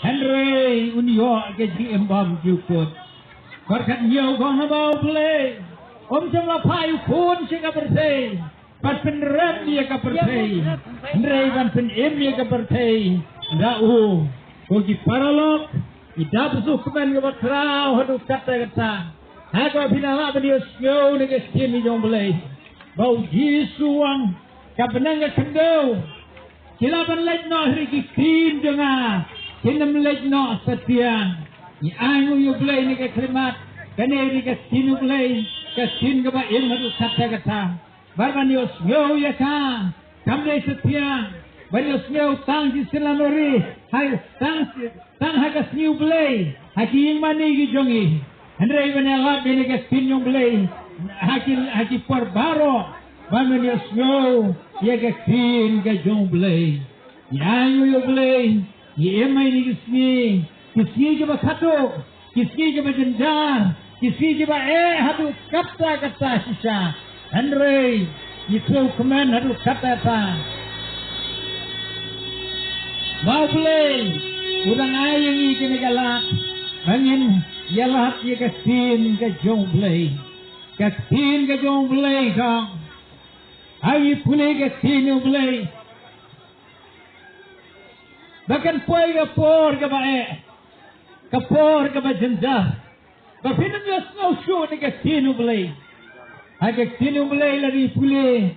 Henry unyo ke GM bom jukut. Korkat nhiều con nó bao play. Trong là phai phun sẽ gặp berte. Bắt pen red dia gặp berte. Henry ban pen em dia gặp berte. Rau. Kogi paralog. Ida busu kemen gặp trao hadu kata. Hago pinala dia snow ni ke skin ni jong play. Bau jisuang kabenang ke kendau. Kilaban lek no hari kin dengar. Kinam lek no setian. Ni ayu yu play ni ke klimat. Kene ni ke sinu play. Ke sin ke ba in hadu kata. Barbanios yo ya ka. Kamne setian. Banios yo tang di selanori. Hai tang hagas new play. Haki ing mani gi jongi. Andre banela bene ke sin yung play. Haki por baro. Barbanios yo ya ke sin ke jong play. Ya yu play. Ye emai ni kisni ke ba khato. Kisni ke ba jendar. Kisni ke ba hadu kata sisa. Andre ni flow command hadu kata. Mau play. Udang ayang ni kini galak. Angin yalat ye kasin ke jong play. Kasin ke jong play kang. Ayi pulai kasin jong play. Bahkan puai kapor ke ba kapor ke ba jendar. Bapinan yo snow show ni kasin jong play. Agak sinu mulai lari pulih.